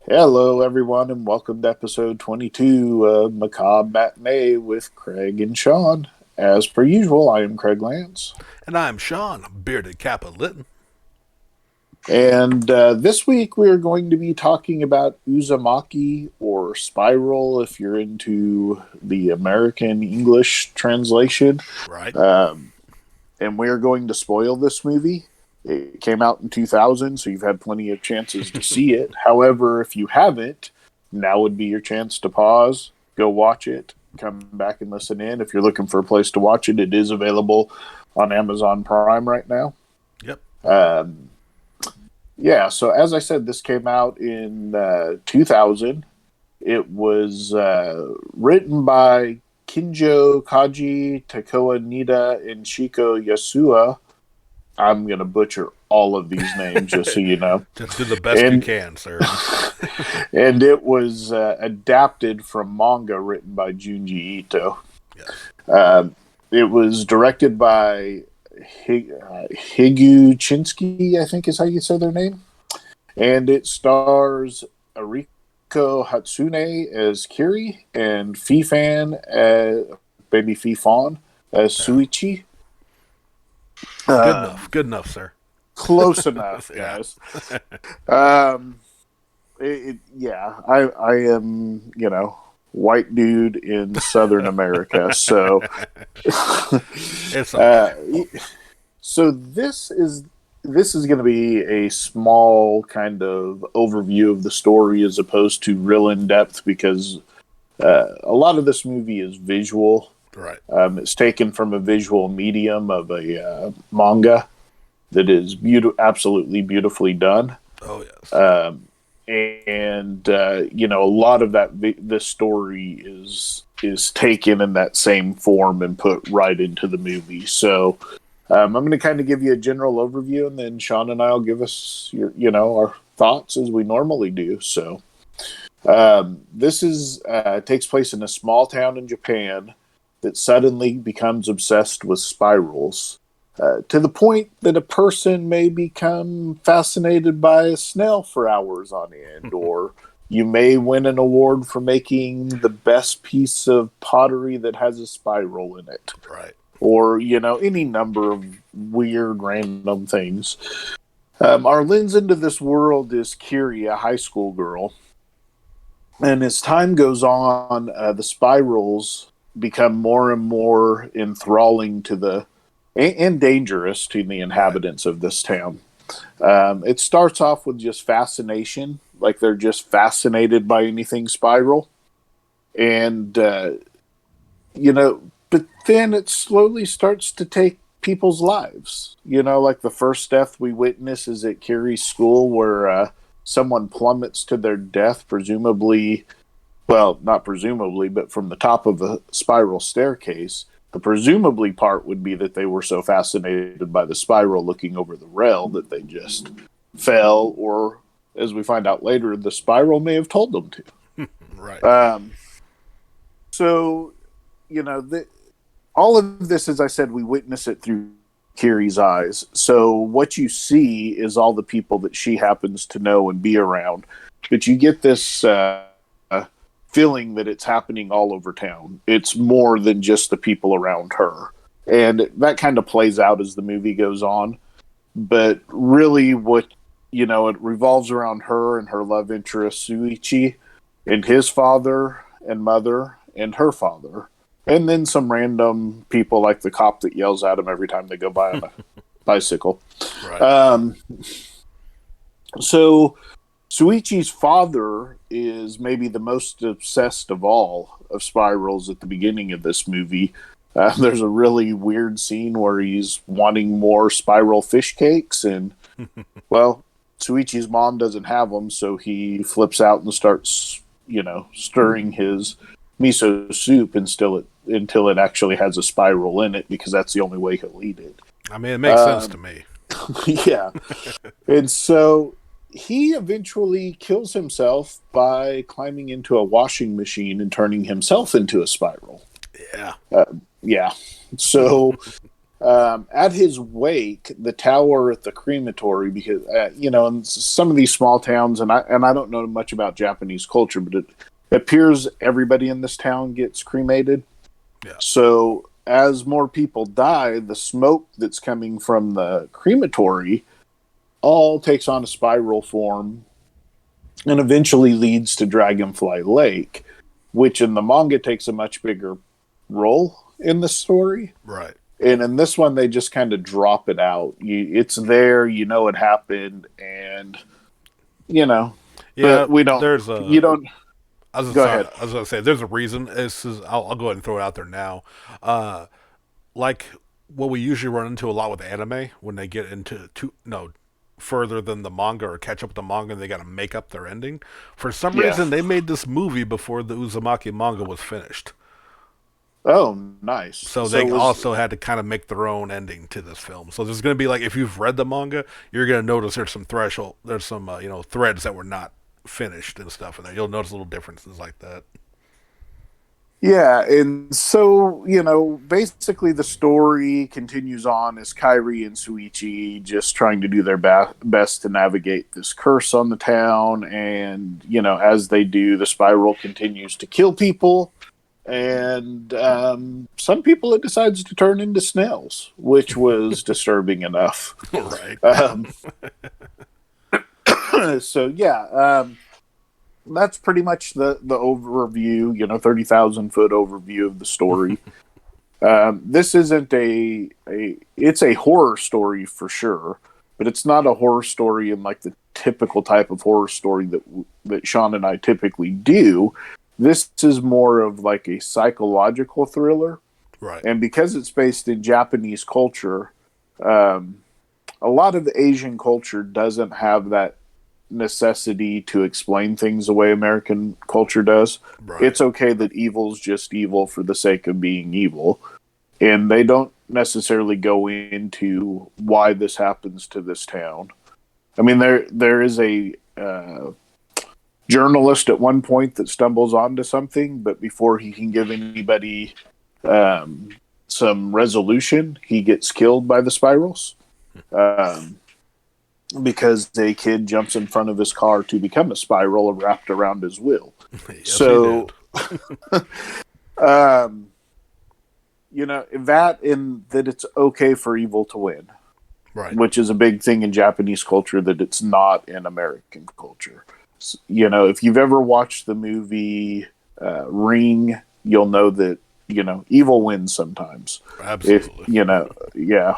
Hello, everyone, and welcome to episode 22 of Macabre Matinee with Craig and Sean. As per usual, I am Craig Lance. And I'm Sean, bearded Kappa Litton. And this week we are going to be talking about Uzumaki or Spiral if you're into the American English translation. Right. Um, and we are going to spoil this movie. It came out in 2000, so you've had plenty of chances to see it. However, if you haven't, now would be your chance to pause, go watch it, come back and listen in. If you're looking for a place to watch it, it is available on Amazon Prime right now. Yep. Um, yeah, so as I said, this came out in 2000. It was written by Kinjo Kaji, Takoa Nida, and Shiko Yasua. I'm going to butcher all of these names, just so you know. Just do the best you can, sir. And it was adapted from manga written by Junji Ito. Yes. It was directed by Higu Chinsky, I think is how you say their name. And it stars Ariko Hatsune as Kiri and Fifan, baby Fifan, as Suichi. Good enough, sir. Close enough, guys. I am, white dude in Southern America. So, It's okay. so this is going to be a small kind of overview of the story as opposed to real in depth because a lot of this movie is visual. Right. It's taken from a visual medium of a manga that is absolutely beautifully done. Oh, yes. And a lot of that this story is taken in that same form and put right into the movie. So I'm going to kind of give you a general overview, and then Sean and I'll give us our thoughts as we normally do. So this takes place in a small town in Japan that suddenly becomes obsessed with spirals. To the point that a person may become fascinated by a snail for hours on end, or you may win an award for making the best piece of pottery that has a spiral in it. Right. Or, any number of weird, random things. Our lens into this world is Kiri, a high school girl. And as time goes on, the spirals become more and more enthralling to and dangerous to the inhabitants of this town. It starts off with just fascination, like they're just fascinated by anything spiral. And, but then it slowly starts to take people's lives. Like the first death we witness is at Kiri's school where someone plummets to their death, presumably, well, not presumably, but from the top of a spiral staircase. The presumably part would be that they were so fascinated by the spiral looking over the rail that they just fell, or as we find out later, the spiral may have told them to. Right. So, all of this, as I said, we witness it through Kiri's eyes. So what you see is all the people that she happens to know and be around. But you get this feeling that it's happening all over town. It's more than just the people around her. And that kind of plays out as the movie goes on. But really it revolves around her and her love interest, Suichi, and his father and mother and her father. And then some random people like the cop that yells at him every time they go by on a bicycle. Right. So Suichi's father is maybe the most obsessed of all of spirals at the beginning of this movie. There's a really weird scene where he's wanting more spiral fish cakes, and, well, Suichi's mom doesn't have them, so he flips out and starts, stirring his miso soup until it actually has a spiral in it, because that's the only way he'll eat it. I mean, it makes sense to me. Yeah. And so he eventually kills himself by climbing into a washing machine and turning himself into a spiral. Yeah. Yeah. So At his wake, the tower at the crematory, because in some of these small towns, and I don't know much about Japanese culture, but it appears everybody in this town gets cremated. Yeah. So as more people die, the smoke that's coming from the crematory all takes on a spiral form and eventually leads to Dragonfly Lake, which in the manga takes a much bigger role in the story. Right. And in this one, they just kind of drop it out. It's there, it happened, and you know, Yeah. but we don't. There's You a. don't. Go ahead. I was gonna say there's a reason. I'll go ahead and throw it out there now. Uh, like what we usually run into a lot with anime when they get into further than the manga or catch up with the manga and they got to make up their ending. For some Yeah. reason, they made this movie before the Uzumaki manga was finished. Oh, nice. So So they was also had to kind of make their own ending to this film. So there's going to be like if you've read the manga, you're going to notice there's some threads that were not finished and stuff in there. You'll notice little differences like that. Yeah, and so, basically the story continues on as Kyrie and Suichi just trying to do their best to navigate this curse on the town. And, as they do, the spiral continues to kill people. And some people it decides to turn into snails, which was disturbing enough. Right. So, yeah. That's pretty much the overview, 30,000 foot overview of the story. This isn't it's a horror story for sure, but it's not a horror story in like the typical type of horror story that Sean and I typically do. This is more of like a psychological thriller, Right. and because it's based in Japanese culture, um, a lot of the Asian culture doesn't have that necessity to explain things the way American culture does. Right. It's okay that evil's just evil for the sake of being evil. And they don't necessarily go into why this happens to this town. I mean, there is a journalist at one point that stumbles onto something, but before he can give anybody some resolution, he gets killed by the spirals. Because a kid jumps in front of his car to become a spiral wrapped around his will. Yes, So, that in that it's okay for evil to win, right. which is a big thing in Japanese culture that it's not in American culture. If you've ever watched the movie Ring, you'll know that evil wins sometimes. Absolutely. Yeah.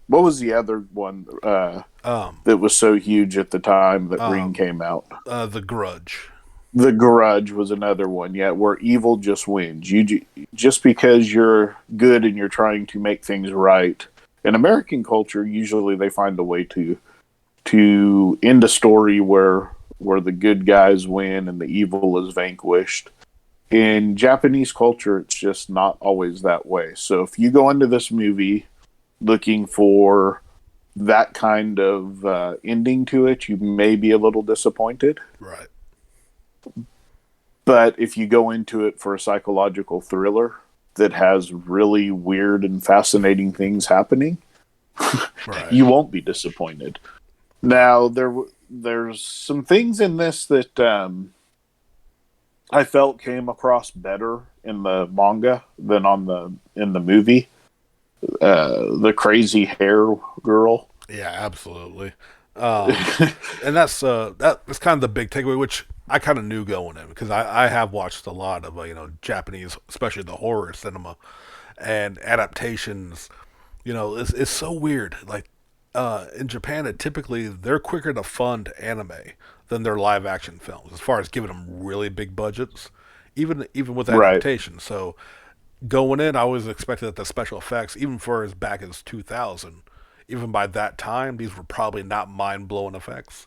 What was the other one that was so huge at the time that Ring came out? The Grudge. The Grudge was another one, yeah, where evil just wins. Just because you're good and you're trying to make things right. In American culture, usually they find a way to end a story where the good guys win and the evil is vanquished. In Japanese culture, it's just not always that way. So if you go into this movie looking for that kind of ending to it, you may be a little disappointed. Right. But if you go into it for a psychological thriller that has really weird and fascinating things happening, Right. you won't be disappointed. Now, there's some things in this that I felt came across better in the manga than in the movie. The crazy hair girl. Yeah, absolutely. And that's kind of the big takeaway, which I kind of knew going in because I have watched a lot of Japanese, especially the horror cinema and adaptations. It's so weird. Like in Japan, they're quicker to fund anime than their live action films as far as giving them really big budgets, even with Right. adaptation. So going in, I always expected that the special effects, even for as back as 2000, even by that time, these were probably not mind blowing effects.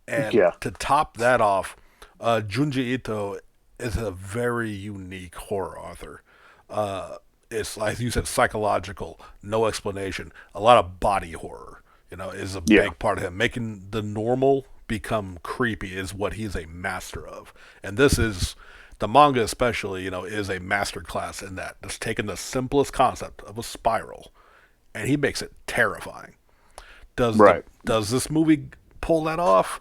And Yeah. to top that off, Junji Ito is a very unique horror author. It's like you said, psychological, no explanation, a lot of body horror. Is a Yeah. big part of him. Making the normal become creepy is what he's a master of. And this is the manga, especially, is a master class in that. Just taking the simplest concept of a spiral and he makes it terrifying. Right. Does this movie pull that off?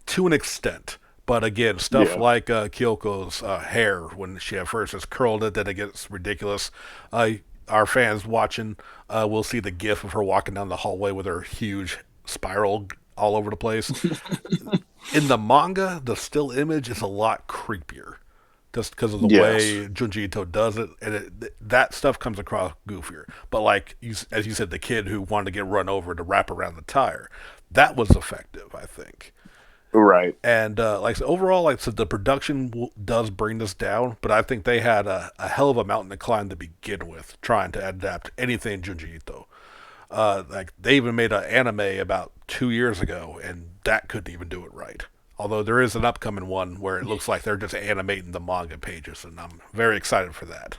To an extent. But again, stuff Yeah. like Kyoko's hair when she at first is curled it, then it gets ridiculous. Uh, our fans watching will see the gif of her walking down the hallway with her huge spiral all over the place. In the manga, the still image is a lot creepier, just because of the Yes. way Junji Ito does it, and that stuff comes across goofier. But like as you said, the kid who wanted to get run over to wrap around the tire, that was effective, I think. Right. And like so overall, like so the production does bring this down, but I think they had a hell of a mountain to climb to begin with, trying to adapt anything Junji Ito. Like they even made an anime about 2 years ago, and that couldn't even do it right. Although there is an upcoming one where it looks like they're just animating the manga pages, and I'm very excited for that.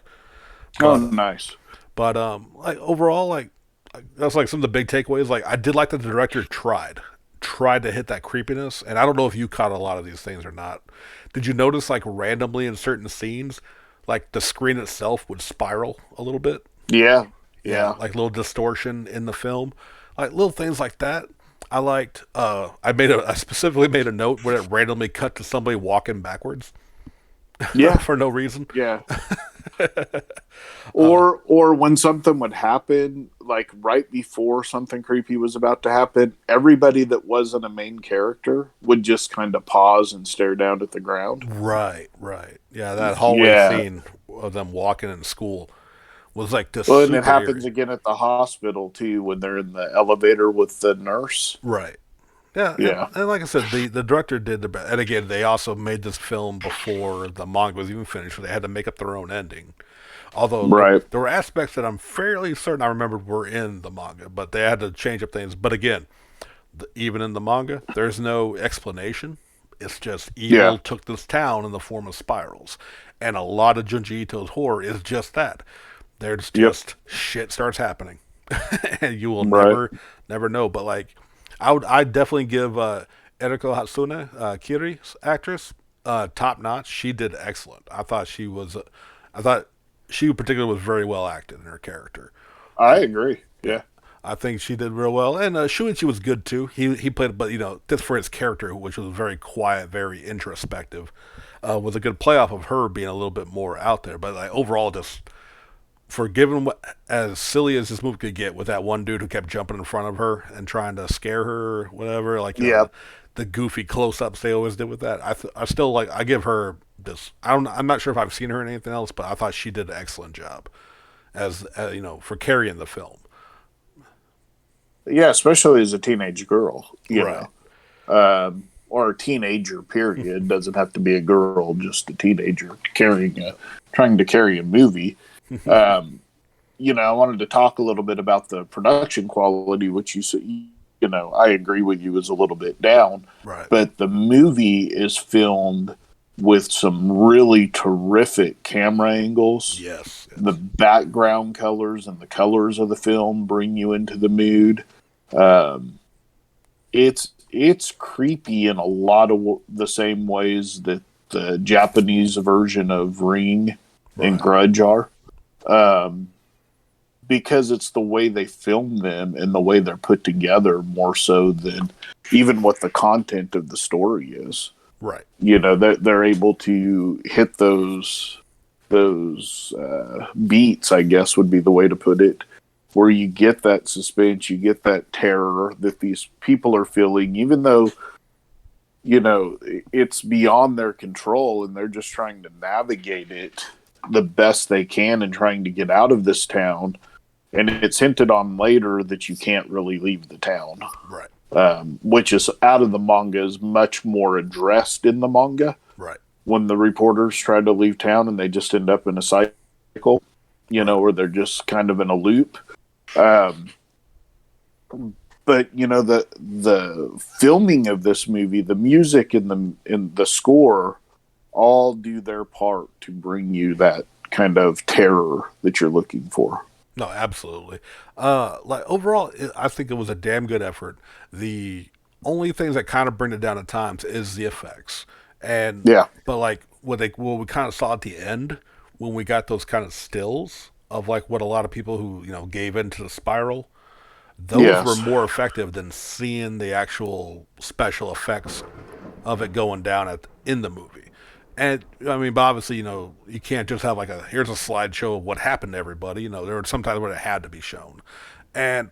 Oh, But nice. like overall, like that's like some of the big takeaways. Like I did like that the director tried to hit that creepiness, and I don't know if you caught a lot of these things or not. Did you notice like randomly in certain scenes, like the screen itself would spiral a little bit? Yeah. Yeah, Yeah. like little distortion in the film, like little things like that. I liked. I specifically made a note where it randomly cut to somebody walking backwards Yeah. for no reason. Yeah. Or when something would happen, like right before something creepy was about to happen, everybody that wasn't a main character would just kind of pause and stare down at the ground. Right, right. Yeah, that hallway Yeah. scene of them walking in school was like just Well, and it super happens eerie. again at the hospital too when they're in the elevator with the nurse. Right. Yeah, Yeah. and like I said, the director did the best. And again, they also made this film before the manga was even finished, so they had to make up their own ending. Although Right. there were aspects that I'm fairly certain I remembered were in the manga, but they had to change up things. But again, even in the manga, there's no explanation. It's just Yeah. evil took this town in the form of spirals, and a lot of Junji Ito's horror is just that. There's Yep. just shit starts happening, and you will Right. never know. But like, I definitely give Eriko Hatsune, Kiri's actress, top notch. She did excellent. I thought she particularly was very well acted in her character. I agree. Yeah. Yeah. I think she did real well, and Shuichi was good too. He played, but just for his character, which was very quiet, very introspective, was a good playoff of her being a little bit more out there. But like overall, just for given what as silly as this movie could get with that one dude who kept jumping in front of her and trying to scare her or whatever, like Yeah. the goofy close ups they always did with that. I still like I give her this. I'm not sure if I've seen her in anything else, but I thought she did an excellent job as for carrying the film. Yeah, especially as a teenage girl, Right. or a teenager. Period. Doesn't have to be a girl, just a teenager trying to carry a movie. Um, I wanted to talk a little bit about the production quality, which you said. I agree with you is a little bit down, Right. but the movie is filmed with some really terrific camera angles. Yes. The background colors and the colors of the film bring you into the mood. Um, it's creepy in a lot of the same ways that the Japanese version of Ring and Right. Grudge are, um, because it's the way they film them and the way they're put together more so than even what the content of the story is. Right. They're able to hit those beats, I guess would be the way to put it, where you get that suspense, you get that terror that these people are feeling, even though it's beyond their control and they're just trying to navigate it the best they can and trying to get out of this town. And it's hinted on later that you can't really leave the town, Right. which is out of the manga, is much more addressed in the manga Right. when the reporters try to leave town and they just end up in a cycle, where they're just kind of in a loop. Um, but the filming of this movie, the music and the score all do their part to bring you that kind of terror that you're looking for. No, absolutely. Like overall, I think it was a damn good effort. The only things that kind of bring it down at times is the effects, and Yeah. but like what we kind of saw at the end when we got those kind of stills of like what a lot of people who gave into the spiral, those were Yes. more effective than seeing the actual special effects of it going down in the movie. And I mean, but obviously, you can't just have like here's a slideshow of what happened to everybody. There were some times where it had to be shown, and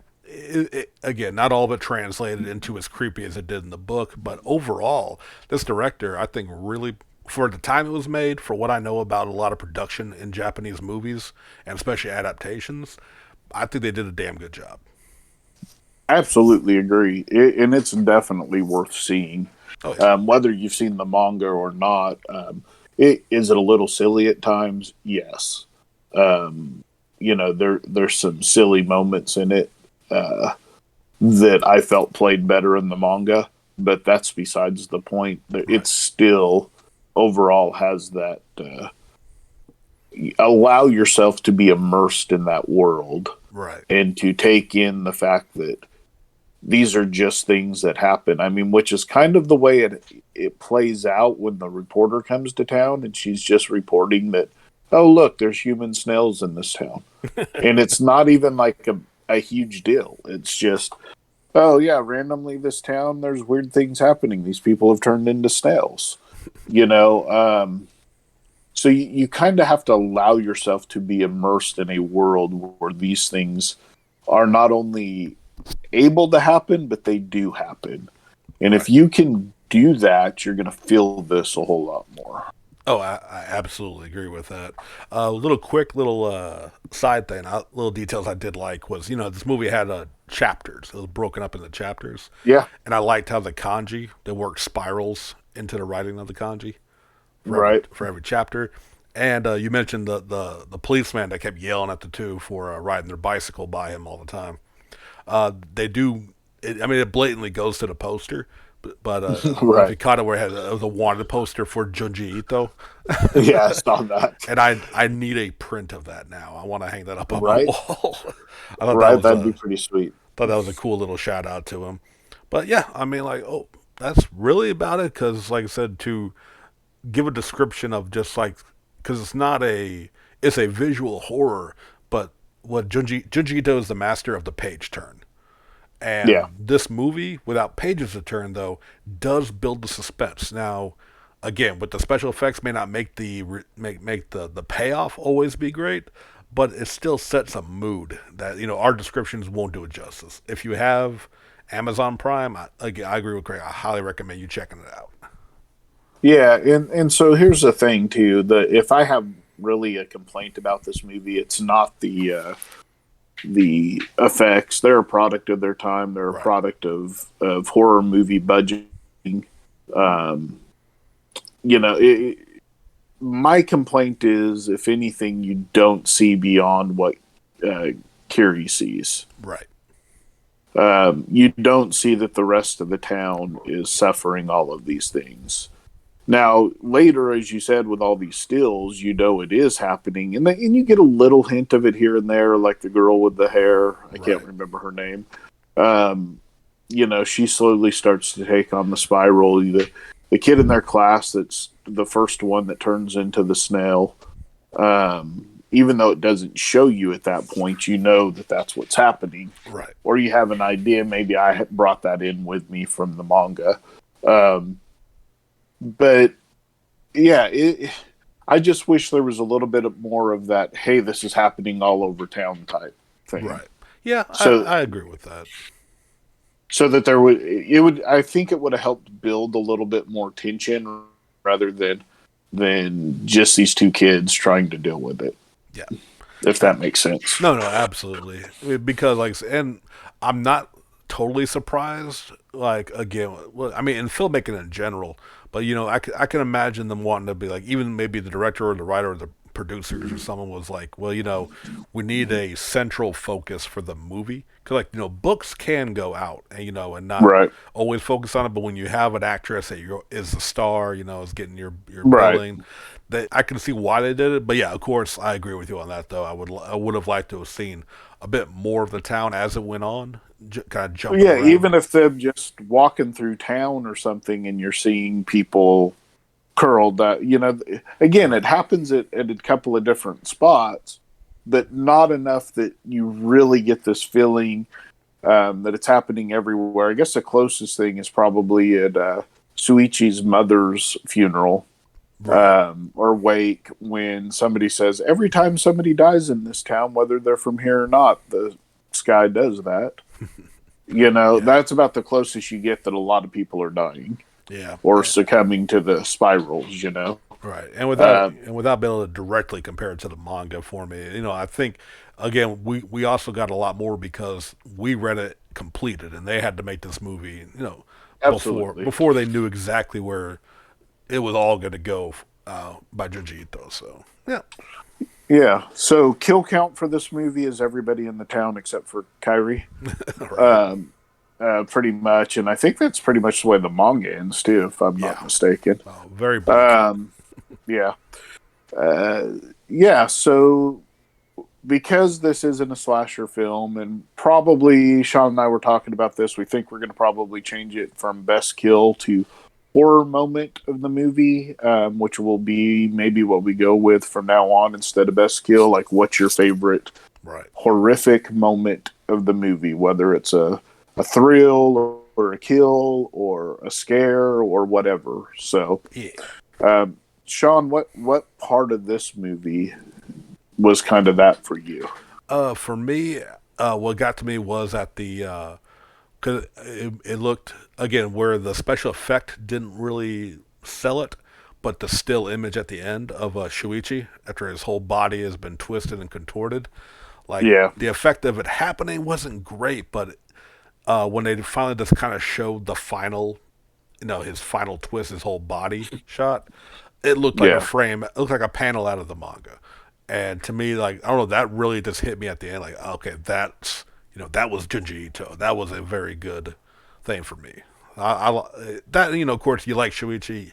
again, not all of it translated into as creepy as it did in the book. But overall, this director, I think, really for the time it was made, for what I know about a lot of production in Japanese movies and especially adaptations, I think they did a damn good job. Absolutely agree. And it's definitely worth seeing. Oh yeah, Whether you've seen the manga or not, is it a little silly at times? Yes. There's some silly moments in it that I felt played better in the manga, but that's besides the point. right, It still overall has that. Allow yourself to be immersed in that world right, and to take in the fact that these are just things that happen. I mean, which is kind of the way it plays out when the reporter comes to town and she's just reporting that, oh look, there's human snails in this town, and it's not even like a huge deal. It's just, oh yeah, randomly this town there's weird things happening. These people have turned into snails, you know. So you kind of have to allow yourself to be immersed in a world where these things are not only able to happen, but they do happen. And if right. you can do that, you're going to feel this a whole lot more. Oh, I absolutely agree with that. Little quick little side thing, little details I did like was this movie had chapters. It was broken up into chapters, Yeah, and I liked how the kanji they worked spirals into the writing of the kanji right. for every chapter. And you mentioned the policeman that kept yelling at the two for riding their bicycle by him all the time. They do. I mean, it blatantly goes to the poster, but I don't know if you Right. caught it where it was a wanted poster for Junji Ito, Yeah, I saw that. and I need a print of that now. I want to hang that up on my Right. wall. I thought that Right. was That'd be a pretty sweet. cool little shout out to him. But yeah, I mean, like, oh, that's really about it. Because, like I said, to give a description of just like, because it's a visual horror, but what Junji Ito is the master of the page turn. And Yeah. this movie, without pages to turn, though, does build the suspense. Now, again, with the special effects, may not make the payoff always be great, but it still sets a mood that our descriptions won't do it justice. If you have Amazon Prime, again, I agree with Craig. I highly recommend you checking it out. Yeah. And so here's the thing, too. If I have really a complaint about this movie, it's not the effects. They're a product of their time. They're a Right, product of horror movie budgeting. Um, it, my complaint is, if anything, you don't see beyond what uh, Kiri sees. right, You don't see that the rest of the town is suffering all of these things. Now, later, as you said, with all these stills, it is happening, and you get a little hint of it here and there, like the girl with the hair. I can't right, remember her name. Um, she slowly starts to take on the spiral. The kid in their class that's the first one that turns into the snail. Even though it doesn't show you at that point, you know that that's what's happening, right. or you have an idea. Maybe I brought that in with me from the manga. But yeah, I just wish there was a little bit more of that. Hey, this is happening all over town type thing. Right. Yeah, So I agree with that. so that I think it would have helped build a little bit more tension rather than just these two kids trying to deal with it. Yeah. If that makes sense. No, no, absolutely. Because and I'm not totally surprised. Like again, well, I mean, in filmmaking in general, but I can imagine them wanting to be like, even maybe the director or the writer or the producers or someone was like, well, we need a central focus for the movie because books can go out and and not Right. always focus on it, but when you have an actress that is the star, is getting your Right. billing, I can see why they did it. But yeah, of course, I agree with you on that. Though I would have liked to have seen a bit more of the town as it went on, kind of jumping Yeah, around. even if they're just walking through town or something and you're seeing people curled, again, it happens at a couple of different spots, but not enough that you really get this feeling that it's happening everywhere. I guess the closest thing is probably at Suichi's mother's funeral Right. or wake, when somebody says, every time somebody dies in this town, whether they're from here or not, the sky does that. Yeah. That's about the closest you get that a lot of people are dying Yeah. or Yeah. succumbing to the spirals. Right. Uh, And without being able to directly compare it to the manga for me, I think again we also got a lot more because we read it completed and they had to make this movie, Absolutely. before they knew exactly where it was all going to go by Junji Ito. So, yeah. Yeah. So kill count for this movie is everybody in the town except for Kyrie. Right. Um, Pretty much, and I think that's pretty much the way the manga ends too, if I'm not Yeah. mistaken. Oh, very bleak. Um, yeah, uh, yeah. So because this isn't a slasher film, and probably Sean and I were talking about this, we think we're going to probably change it from best kill to horror moment of the movie, which will be maybe what we go with from now on instead of best kill. Like, what's your favorite Right. horrific moment of the movie, whether it's a thrill or a kill or a scare or whatever. So, Yeah. Sean, what part of this movie was kind of that for you? For me, what got to me was at the because it looked again where the special effect didn't really sell it, but the still image at the end of Shuichi after his whole body has been twisted and contorted, like Yeah, the effect of it happening wasn't great, but when they finally just kind of showed the final, his final twist, his whole body shot, it looked like a yeah, frame, it looked like a panel out of the manga. And to me, like, I don't know, that really just hit me at the end. Like, okay, that was Junji Ito. That was a very good thing for me. That, of course, you like Shuichi.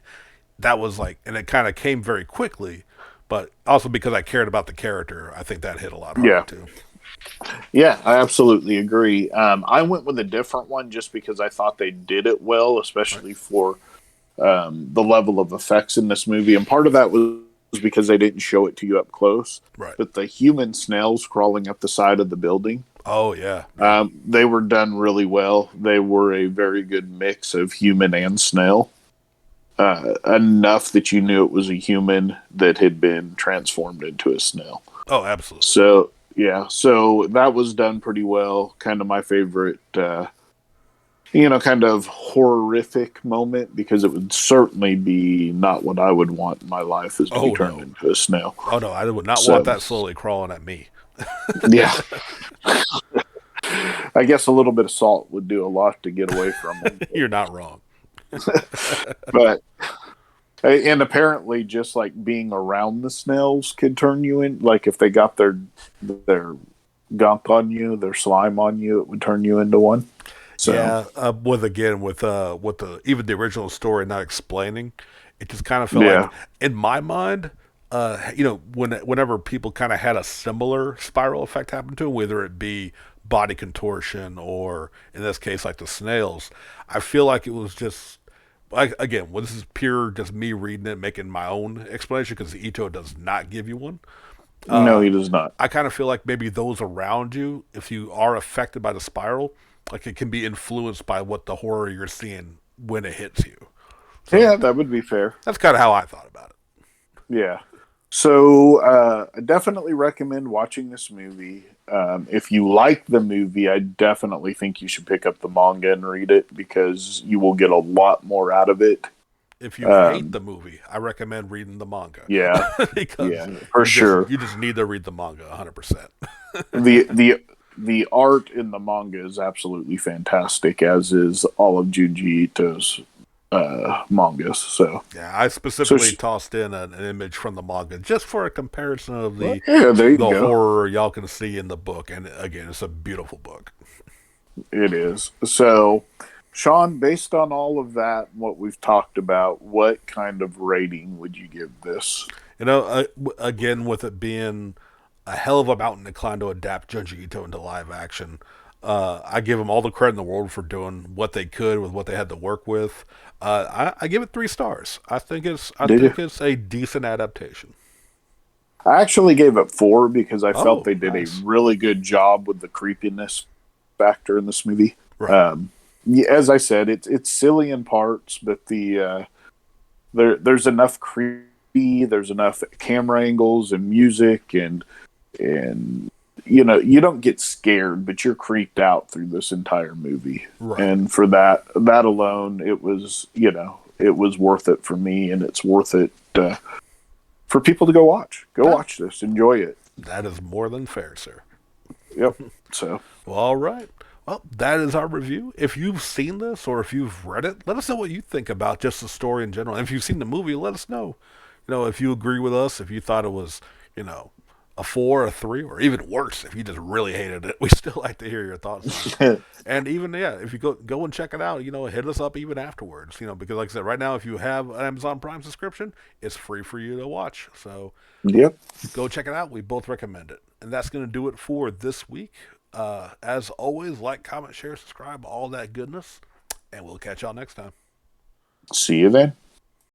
That was like, and it kind of came very quickly, but also because I cared about the character, I think that hit a lot harder yeah, too. yeah. I absolutely agree. I went with a different one just because I thought they did it well, Right. especially for the level of effects in this movie. And part of that was because they didn't show it to you up close. Right. But the human snails crawling up the side of the building, Oh yeah. Yeah. they were done really well. They were a very good mix of human and snail, enough that you knew it was a human that had been transformed into a snail. Oh, absolutely. So, yeah, so that was done pretty well. Kind of my favorite, kind of horrific moment, because it would certainly be not what I would want in my life, is to be Oh turned no. into a snail. Oh no. I would not want So, that slowly crawling at me. yeah, I guess a little bit of salt would do a lot to get away from them. You're not wrong. But and apparently, just like being around the snails could turn you in. Like if they got their gunk on you, their slime on you, it would turn you into one. So Yeah, with the even the original story not explaining, it just kind of felt like yeah, in my mind, whenever people kind of had a similar spiral effect happen to them, whether it be body contortion or in this case like the snails, I feel like it was just like again, well, this is pure just me reading it, making my own explanation because Ito does not give you one. no, he does not. I kind of feel like maybe those around you, if you are affected by the spiral, like it can be influenced by what the horror you're seeing when it hits you. So Yeah, that would be fair. that's kind of how I thought about it. Yeah. So I definitely recommend watching this movie. If you like the movie, I definitely think you should pick up the manga and read it, because you will get a lot more out of it. If you hate Um, the movie, I recommend reading the manga yeah, because yeah, for sure. you just need to read the manga 100%. the the the art in the manga is absolutely fantastic, as is all of Junji Ito's mangas. Yeah, I So specifically tossed in an image from the manga just for a comparison of well, yeah, there you the go. horror y'all can see in the book, and again, it's a beautiful book. It is. So, Sean, based on all of that, what we've talked about, what kind of rating would you give this? Again, with it being a hell of a mountain to climb to adapt Junji Ito into live action, I give them all the credit in the world for doing what they could with what they had to work with. I give it 3 stars. I Did you? think it's a decent adaptation. I actually gave it 4 because I felt Oh, they did a nice. really good job with the creepiness factor in this movie. Right. Um, yeah, as I said, it's silly in parts, but there's enough creepy, there's enough camera angles and music and you don't get scared, but you're creeped out through this entire movie. Right. And for that alone, it was worth it for me, and it's worth it for people to go watch. Go That, watch this, enjoy it. that is more than fair, sir. Yep. So Well, all right. Well, that is our review. If you've seen this or if you've read it, let us know what you think about just the story in general. And if you've seen the movie, let us know. If you agree with us, if you thought it was, you know, a 4, a 3, or even worse, if you just really hated it, we still like to hear your thoughts on it. And even yeah, if you go and check it out, hit us up even afterwards. Because like I said, right now if you have an Amazon Prime subscription, it's free for you to watch. So yep. go check it out. We both recommend it. And that's going to do it for this week. As always, like, comment, share, subscribe, all that goodness. And we'll catch y'all next time. See you then.